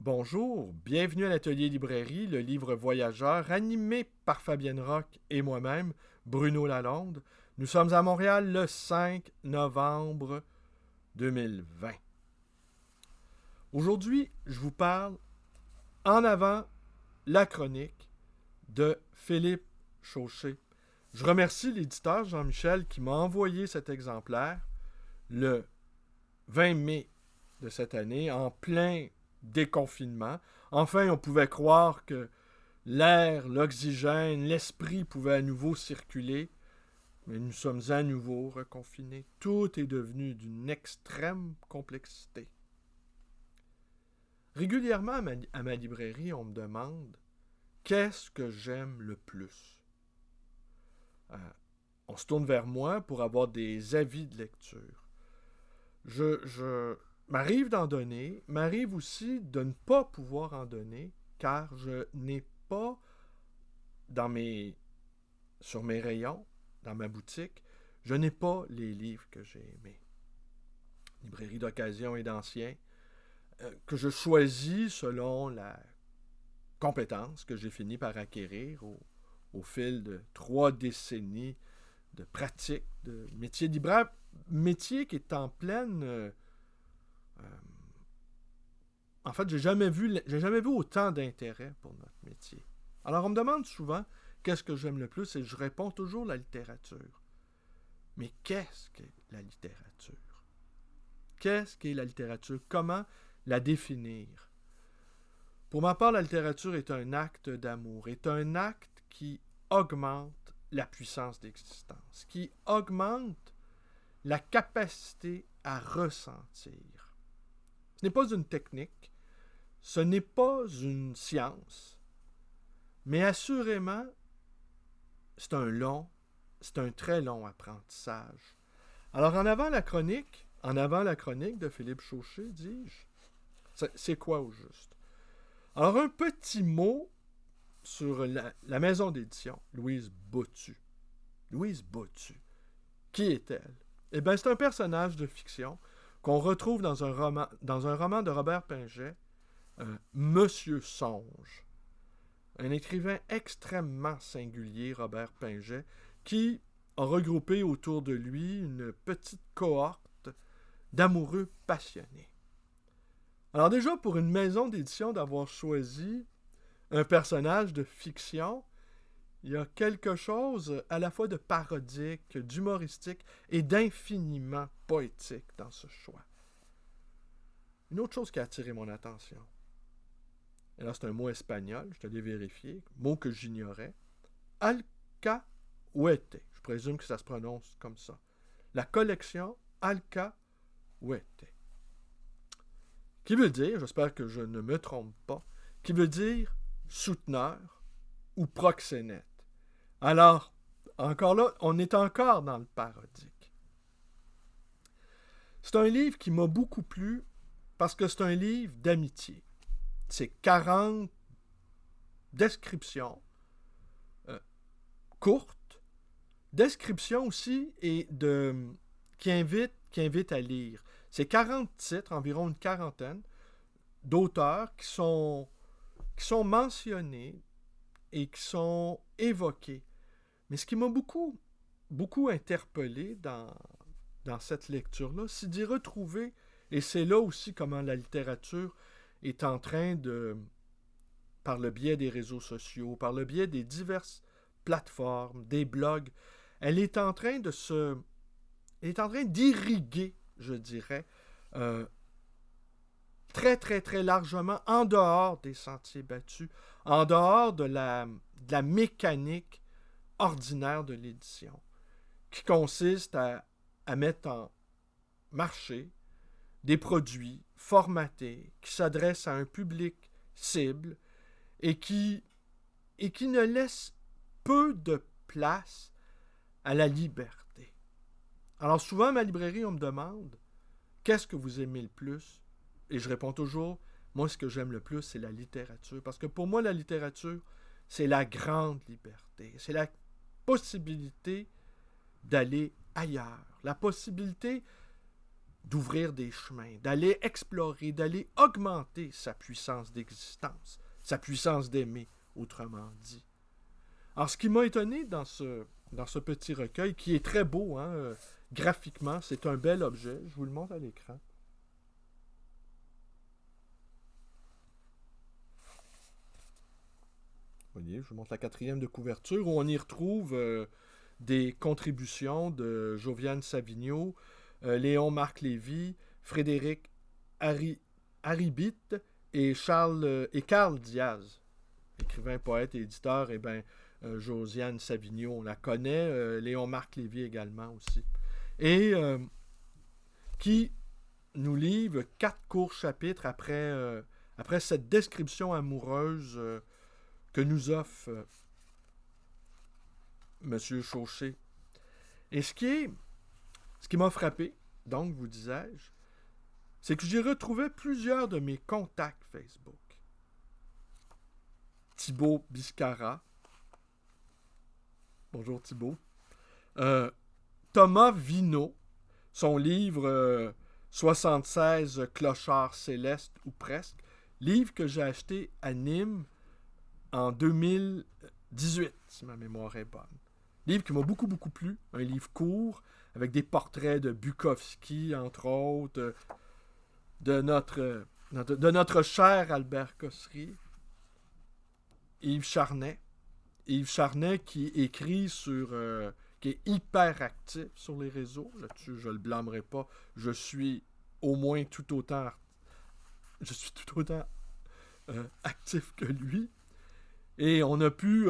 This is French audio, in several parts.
Bonjour, bienvenue à l'Atelier Librairie, le livre voyageur, animé par Fabienne Roch et moi-même, Bruno Lalonde. Nous sommes à Montréal le 5 novembre 2020. Aujourd'hui, je vous parle en avant la chronique de Philippe Chauché. Je remercie l'éditeur Jean-Michel qui m'a envoyé cet exemplaire le 20 mai de cette année, en plein déconfinement. Enfin, on pouvait croire que l'air, l'oxygène, l'esprit pouvaient à nouveau circuler, mais nous sommes à nouveau reconfinés. Tout est devenu d'une extrême complexité. Régulièrement à ma librairie, on me demande qu'est-ce que j'aime le plus. Euh, on se tourne vers moi pour avoir des avis de lecture. Je m'arrive d'en donner, m'arrive aussi de ne pas pouvoir en donner, car je n'ai pas sur mes rayons, dans ma boutique, je n'ai pas les livres que j'ai aimés. Librairie d'occasion et d'anciens, que je choisis selon la compétence que j'ai fini par acquérir au fil de 3 décennies de pratique de métier libraire, métier qui est en pleine... en fait, j'ai jamais vu autant d'intérêt pour notre métier. Alors, on me demande souvent qu'est-ce que j'aime le plus et je réponds toujours la littérature. Mais qu'est-ce qu'est la littérature? Qu'est-ce qu'est la littérature? Comment la définir? Pour ma part, la littérature est un acte d'amour, est un acte qui augmente la puissance d'existence, qui augmente la capacité à ressentir. Ce n'est pas une technique, ce n'est pas une science, mais assurément, c'est un très long apprentissage. Alors, en avant la chronique de Philippe Chauché, dis-je, c'est quoi au juste? Alors, un petit mot sur la maison d'édition, Louise Bottu. Louise Bottu, qui est-elle? Eh bien, c'est un personnage de fiction qu'on retrouve dans un roman de Robert Pinget, Monsieur Songe. Un écrivain extrêmement singulier, Robert Pinget, qui a regroupé autour de lui une petite cohorte d'amoureux passionnés. Alors déjà, pour une maison d'édition d'avoir choisi un personnage de fiction, il y a quelque chose à la fois de parodique, d'humoristique et d'infiniment poétique dans ce choix. Une autre chose qui a attiré mon attention, et là c'est un mot espagnol, je te l'ai vérifié, mot que j'ignorais, alcahuete, je présume que ça se prononce comme ça. La collection alcahuete, qui veut dire, j'espère que je ne me trompe pas, qui veut dire souteneur ou proxénète. Alors, encore là, on est encore dans le parodique. C'est un livre qui m'a beaucoup plu parce que c'est un livre d'amitié. C'est 40 descriptions courtes, descriptions aussi qui invitent à lire. C'est 40 titres, environ une quarantaine, d'auteurs qui sont mentionnés et qui sont évoqués. Mais ce qui m'a beaucoup interpellé dans cette lecture-là, c'est d'y retrouver, et c'est là aussi comment la littérature est en train de, par le biais des réseaux sociaux, par le biais des diverses plateformes, des blogs, elle est en train d'irriguer, je dirais, très, très, très largement en dehors des sentiers battus, en dehors de la mécanique ordinaire de l'édition, qui consiste à mettre en marché des produits formatés qui s'adressent à un public cible et qui ne laissent peu de place à la liberté. Alors souvent à ma librairie, on me demande qu'est-ce que vous aimez le plus? Et je réponds toujours, moi ce que j'aime le plus, c'est la littérature. Parce que pour moi, la littérature, c'est la grande liberté. C'est la possibilité d'aller ailleurs. La possibilité d'ouvrir des chemins, d'aller explorer, d'aller augmenter sa puissance d'existence, sa puissance d'aimer, autrement dit. Alors, ce qui m'a étonné dans ce petit recueil, qui est très beau, hein, graphiquement, c'est un bel objet, je vous le montre à l'écran. Vous voyez, je vous montre la 4e de couverture, où on y retrouve des contributions de Joviane Savigno, Léon-Marc Lévy, Frédéric Haribit et Carl Diaz, écrivain, poète et éditeur. Et bien, Josiane Savigno, on la connaît, Léon-Marc Lévy également aussi. Et qui nous livre 4 courts chapitres après cette description amoureuse que nous offre M. Chauché. Et ce qui m'a frappé, donc, vous disais-je, c'est que j'y retrouvais plusieurs de mes contacts Facebook. Thibaut Biscara. Bonjour Thibaut. Thomas Vino, son livre 76 clochards célestes ou presque, livre que j'ai acheté à Nîmes en 2018, si ma mémoire est bonne. Livre qui m'a beaucoup, beaucoup plu. Un livre court, avec des portraits de Bukowski, entre autres, de notre cher Albert Cossery, Yves Charnet. Yves Charnet qui écrit qui est hyper actif sur les réseaux. Là-dessus, je ne le blâmerai pas. Je suis au moins tout autant actif que lui. Et on a pu...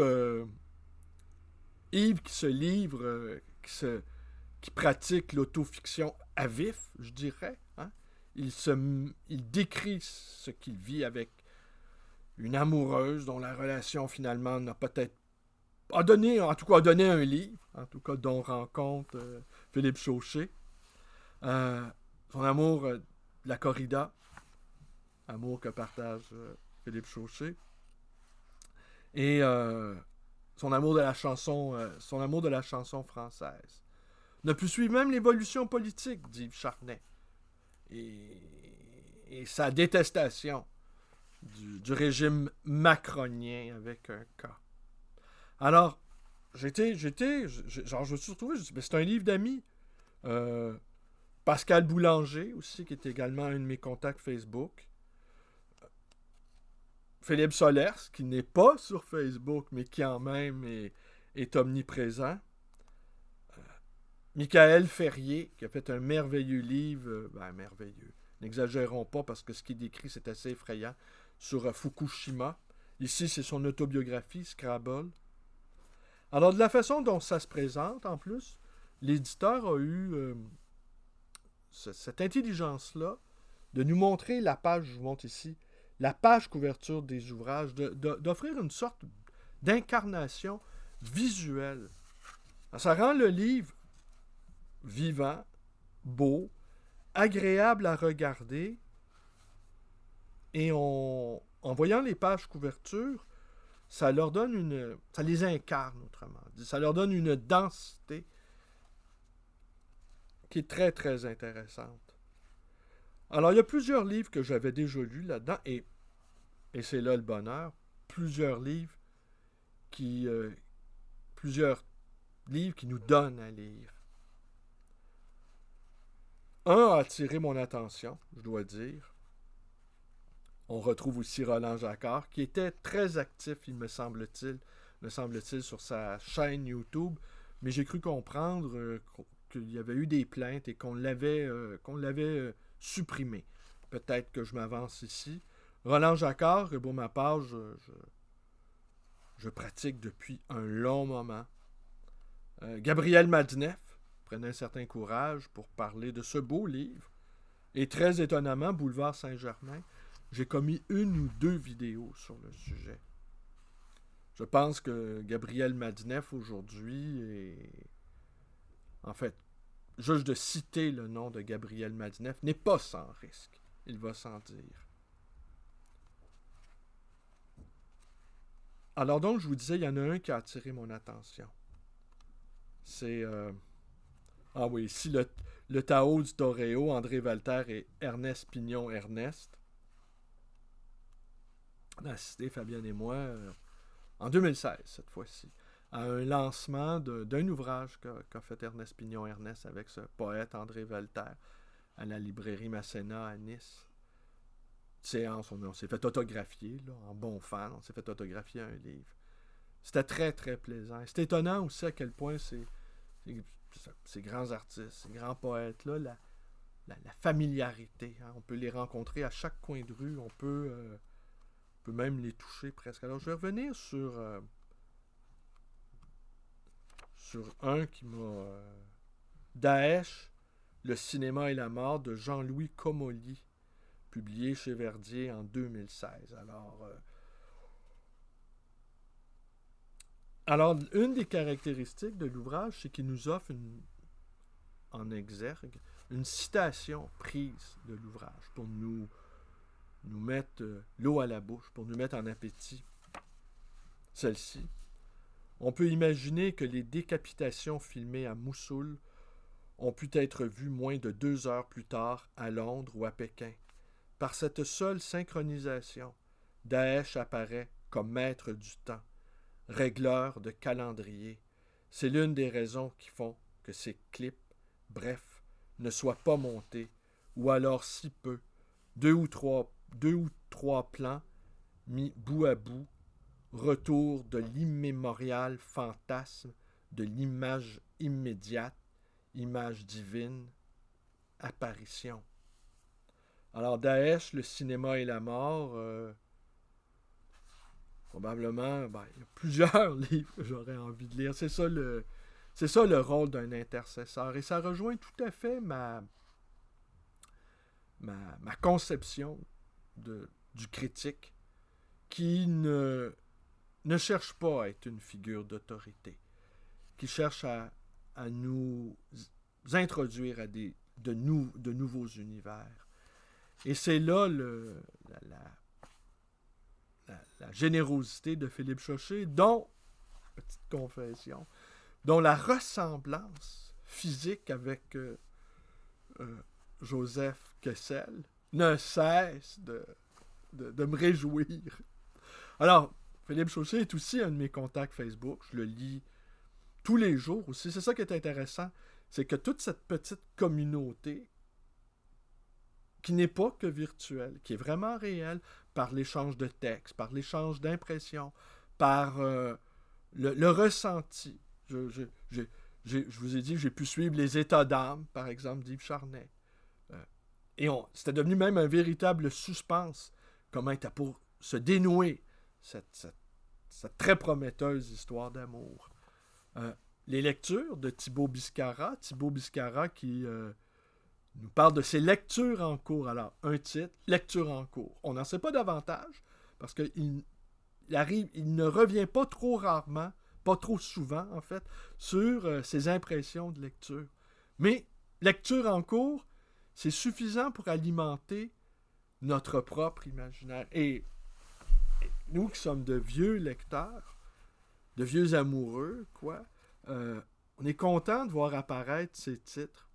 Yves qui se livre, qui pratique l'autofiction à vif, je dirais. Hein? Il décrit ce qu'il vit avec une amoureuse dont la relation finalement a donné un livre, en tout cas dont rencontre Philippe Chauché. Son amour de la corrida, amour que partage Philippe Chauché. Et son amour de la chanson française. On a pu suivre même l'évolution politique d'Yves Charnet et sa détestation du régime macronien avec un K. Alors, je me suis retrouvé, c'est un livre d'amis. Pascal Boulanger aussi, qui est également un de mes contacts Facebook. Philippe Solers, qui n'est pas sur Facebook, mais qui en même est omniprésent. Michael Ferrier, qui a fait un merveilleux livre, merveilleux, n'exagérons pas parce que ce qu'il décrit, c'est assez effrayant, sur Fukushima. Ici, c'est son autobiographie, Scrabble. Alors, de la façon dont ça se présente, en plus, l'éditeur a eu cette intelligence-là de nous montrer la page, je vous montre ici, la page couverture des ouvrages, d'offrir une sorte d'incarnation visuelle. Ça rend le livre vivant, beau, agréable à regarder, et en voyant les pages couverture, ça les incarne, autrement dit. Ça leur donne une densité qui est très, très intéressante. Alors, il y a plusieurs livres que j'avais déjà lus là-dedans, et c'est là le bonheur, plusieurs livres qui nous donnent à lire. Un a attiré mon attention, je dois dire. On retrouve aussi Roland Jacquard, qui était très actif, me semble-t-il, sur sa chaîne YouTube, mais j'ai cru comprendre qu'il y avait eu des plaintes et qu'on l'avait supprimé. Peut-être que je m'avance ici. Roland Jacquard, pour ma part, je pratique depuis un long moment. Gabriel Madneff prenait un certain courage pour parler de ce beau livre. Et très étonnamment, Boulevard Saint-Germain, j'ai commis 1 ou 2 vidéos sur le sujet. Je pense que Gabriel Madneff aujourd'hui est... En fait, juste de citer le nom de Gabriel Madneff n'est pas sans risque. Il va sans dire. Alors donc, je vous disais, il y en a un qui a attiré mon attention. C'est... Ah oui, ici, Le Tao du Toréo, André Walter et Ernest Pignon-Ernest. On a assisté, Fabienne et moi, en 2016, cette fois-ci, à un lancement d'un ouvrage qu'a fait Ernest Pignon-Ernest avec ce poète André Walter à la librairie Masséna à Nice. Séance, on s'est fait autographier, là, en bon fan, on s'est fait autographier un livre. C'était très, très plaisant. C'est étonnant aussi à quel point ces grands artistes, ces grands poètes-là, la familiarité. Hein, on peut les rencontrer à chaque coin de rue, on peut même les toucher presque. Alors, je vais revenir sur un qui m'a... Daesh, le cinéma et la mort de Jean-Louis Comolli, publié chez Verdier en 2016. Alors, une des caractéristiques de l'ouvrage, c'est qu'il nous offre en exergue une citation prise de l'ouvrage pour nous mettre l'eau à la bouche, pour nous mettre en appétit. Celle-ci. On peut imaginer que les décapitations filmées à Mossoul ont pu être vues moins de 2 heures plus tard à Londres ou à Pékin. Par cette seule synchronisation, Daesh apparaît comme maître du temps, régleur de calendrier. C'est l'une des raisons qui font que ces clips, bref, ne soient pas montés, ou alors si peu, deux ou trois plans mis bout à bout, retour de l'immémorial fantasme de l'image immédiate, image divine, apparition. Alors, Daesh, le cinéma et la mort, probablement, il y a plusieurs livres que j'aurais envie de lire. C'est ça le rôle d'un intercesseur. Et ça rejoint tout à fait ma conception du critique qui ne cherche pas à être une figure d'autorité, qui cherche à nous introduire à de nouveaux univers. Et c'est là la générosité de Philippe Chauché, dont, petite confession, dont la ressemblance physique avec Joseph Kessel ne cesse de me réjouir. Alors, Philippe Chauché est aussi un de mes contacts Facebook. Je le lis tous les jours aussi. C'est ça qui est intéressant. C'est que toute cette petite communauté qui n'est pas que virtuelle, qui est vraiment réelle, par l'échange de textes, par l'échange d'impressions, par le ressenti. Je vous ai dit que j'ai pu suivre les états d'âme, par exemple, d'Yves Charnet. Et c'était devenu même un véritable suspense, comment était pour se dénouer cette très prometteuse histoire d'amour. Les lectures de Thibaut Biscara qui nous parle de ses lectures en cours. Alors, un titre, lecture en cours. On n'en sait pas davantage, parce qu'il ne revient pas trop rarement, pas trop souvent en fait, sur ses impressions de lecture. Mais lecture en cours, c'est suffisant pour alimenter notre propre imaginaire. Et nous qui sommes de vieux lecteurs, de vieux amoureux, on est content de voir apparaître ces titres.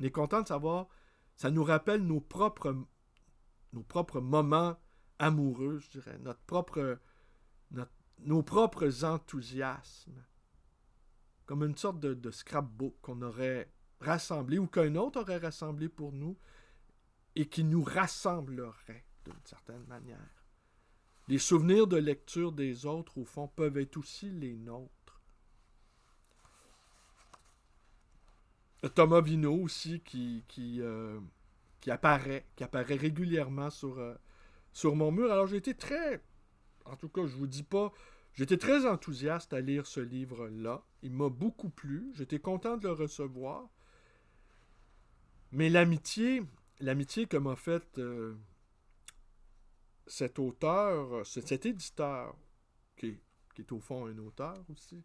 On est content de savoir, ça nous rappelle nos propres moments amoureux, je dirais, nos propres enthousiasmes. Comme une sorte de scrapbook qu'on aurait rassemblé ou qu'un autre aurait rassemblé pour nous et qui nous rassemblerait d'une certaine manière. Les souvenirs de lecture des autres, au fond, peuvent être aussi les nôtres. Thomas Vino aussi qui apparaît régulièrement sur mon mur. Alors j'ai été en tout cas je vous dis pas, j'étais très enthousiaste à lire ce livre-là. Il m'a beaucoup plu, j'étais content de le recevoir. Mais l'amitié que m'a faite cet auteur, cet éditeur, qui est au fond un auteur aussi,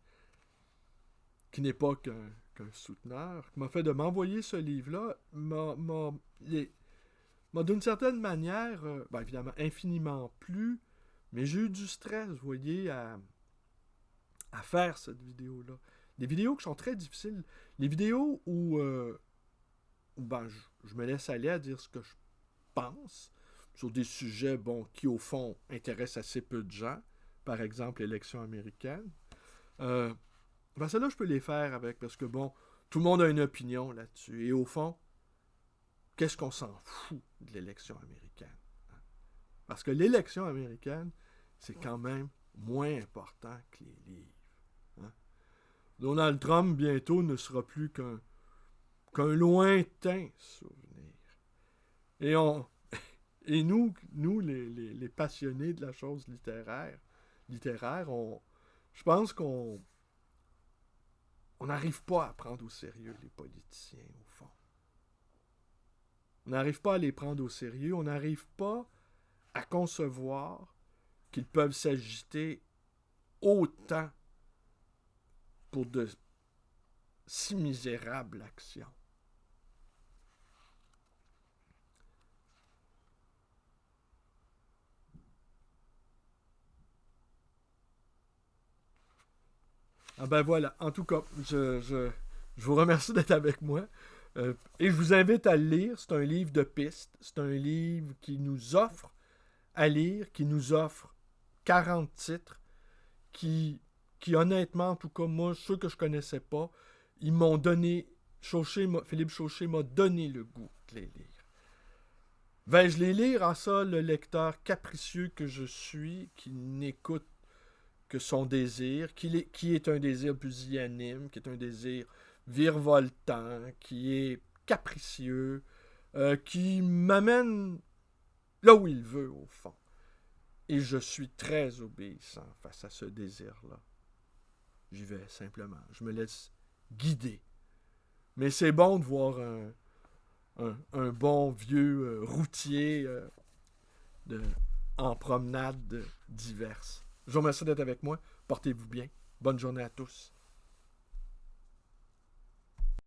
qui n'est pas qu'un souteneur, qui m'a fait de m'envoyer ce livre-là, m'a d'une certaine manière, évidemment, infiniment plu, mais j'ai eu du stress, vous voyez, à faire cette vidéo-là. Des vidéos qui sont très difficiles. Les vidéos où ben, je me laisse aller à dire ce que je pense sur des sujets, bon, qui au fond intéressent assez peu de gens. Par exemple, l'élection américaine. Ben, celles-là, je peux les faire avec, parce que bon, tout le monde a une opinion là-dessus. Et au fond, qu'est-ce qu'on s'en fout de l'élection américaine? Parce que l'élection américaine, c'est quand même moins important que les livres. Hein? Donald Trump, bientôt, ne sera plus qu'un lointain souvenir. Et nous les passionnés de la chose littéraire, je pense qu'on n'arrive pas à prendre au sérieux les politiciens, au fond. On n'arrive pas à les prendre au sérieux, on n'arrive pas à concevoir qu'ils peuvent s'agiter autant pour de si misérables actions. Ah ben voilà, en tout cas, je vous remercie d'être avec moi. Et je vous invite à le lire. C'est un livre de pistes. C'est un livre qui nous offre à lire, qui nous offre 40 titres, qui honnêtement, en tout cas, moi, ceux que je connaissais pas, ils m'ont donné, Philippe Chauché m'a donné le goût de les lire. Vais-je les lire à ça, le lecteur capricieux que je suis, qui n'écoute que son désir, qui est un désir pusillanime, qui est un désir virevoltant, qui est capricieux, qui m'amène là où il veut, au fond. Et je suis très obéissant face à ce désir-là. J'y vais simplement. Je me laisse guider. Mais c'est bon de voir un bon vieux routier en promenade diverses. Je vous remercie d'être avec moi. Portez-vous bien. Bonne journée à tous.